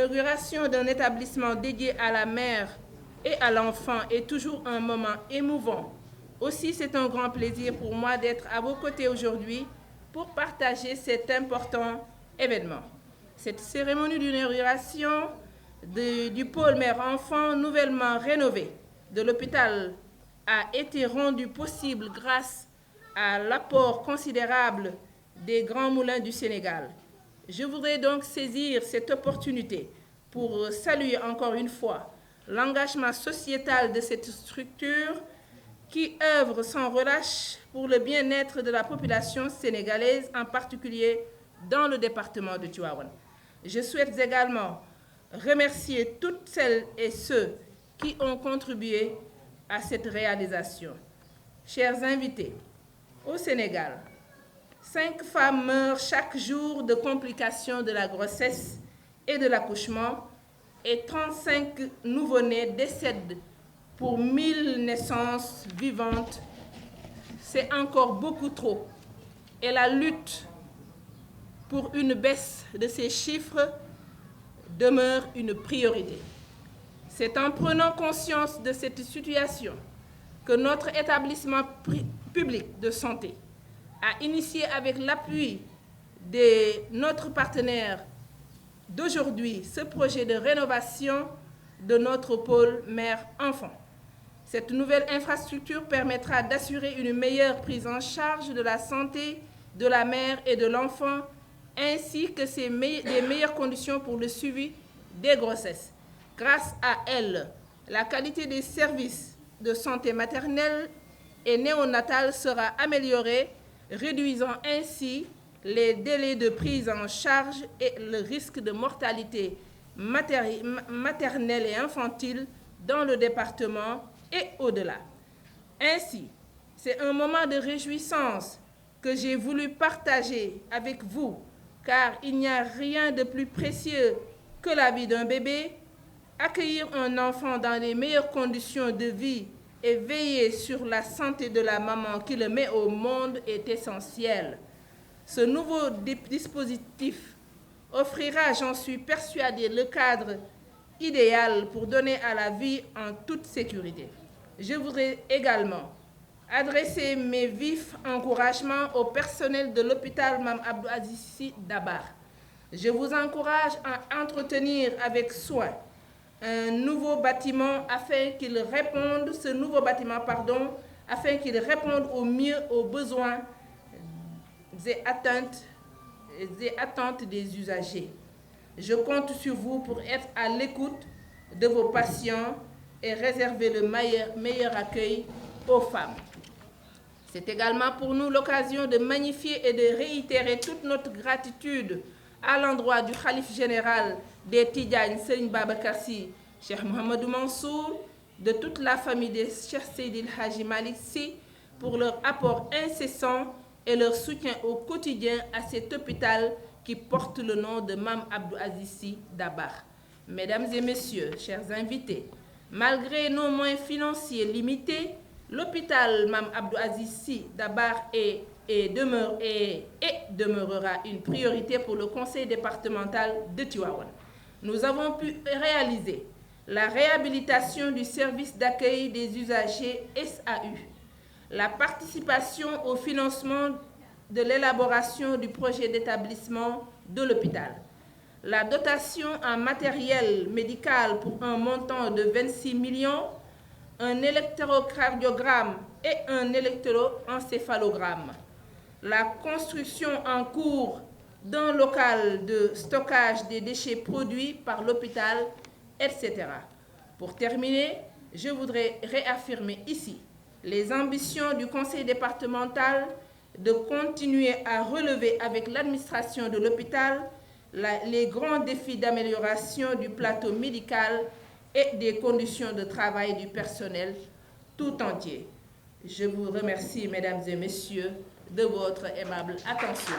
L'inauguration d'un établissement dédié à la mère et à l'enfant est toujours un moment émouvant. Aussi, c'est un grand plaisir pour moi d'être à vos côtés aujourd'hui pour partager cet important événement. Cette cérémonie d'inauguration du pôle mère-enfant nouvellement rénové de l'hôpital a été rendue possible grâce à l'apport considérable des Grands Moulins du Sénégal. Je voudrais donc saisir cette opportunité pour saluer encore une fois l'engagement sociétal de cette structure qui œuvre sans relâche pour le bien-être de la population sénégalaise, en particulier dans le département de Tivaouane. Je souhaite également remercier toutes celles et ceux qui ont contribué à cette réalisation. Chers invités, au Sénégal, 5 femmes meurent chaque jour de complications de la grossesse et de l'accouchement et 35 nouveau-nés décèdent pour 1000 naissances vivantes. C'est encore beaucoup trop. Et la lutte pour une baisse de ces chiffres demeure une priorité. C'est en prenant conscience de cette situation que notre établissement public de santé a initié avec l'appui de notre partenaire d'aujourd'hui ce projet de rénovation de notre pôle mère-enfant. Cette nouvelle infrastructure permettra d'assurer une meilleure prise en charge de la santé de la mère et de l'enfant, ainsi que des meilleures conditions pour le suivi des grossesses. Grâce à elle, la qualité des services de santé maternelle et néonatale sera améliorée, réduisant ainsi les délais de prise en charge et le risque de mortalité maternelle et infantile dans le département et au-delà. Ainsi, c'est un moment de réjouissance que j'ai voulu partager avec vous, car il n'y a rien de plus précieux que la vie d'un bébé. Accueillir un enfant dans les meilleures conditions de vie et veiller sur la santé de la maman qui le met au monde est essentiel. Ce nouveau dispositif offrira, j'en suis persuadée, le cadre idéal pour donner à la vie en toute sécurité. Je voudrais également adresser mes vifs encouragements au personnel de l'hôpital Mame Abdou Aziz Sy Dabakh. Je vous encourage à entretenir avec soin un nouveau bâtiment afin qu'il réponde, au mieux aux besoins et attentes des usagers. Je compte sur vous pour être à l'écoute de vos patients et réserver le meilleur accueil aux femmes. C'est également pour nous l'occasion de magnifier et de réitérer toute notre gratitude à l'endroit du Khalife général des Tidjanes, Serigne Babacar Sy, Cheikh Mouhamadou Mansour, de toute la famille des Cheikh Seydil Hadji Malick Sy pour leur apport incessant et leur soutien au quotidien à cet hôpital qui porte le nom de Mame Abdou Aziz Sy Dabakh. Mesdames et messieurs, chers invités, malgré nos moyens financiers limités, l'hôpital Mame Abdou Aziz Sy Dabakh demeurera une priorité pour le conseil départemental de Tivaouane. Nous avons pu réaliser la réhabilitation du service d'accueil des usagers SAU, la participation au financement de l'élaboration du projet d'établissement de l'hôpital, la dotation en matériel médical pour un montant de 26 millions, un électrocardiogramme et un électroencéphalogramme, la construction en cours d'un local de stockage des déchets produits par l'hôpital, etc. Pour terminer, je voudrais réaffirmer ici les ambitions du conseil départemental de continuer à relever avec l'administration de l'hôpital les grands défis d'amélioration du plateau médical et des conditions de travail du personnel tout entier. Je vous remercie, mesdames et messieurs, de votre aimable attention.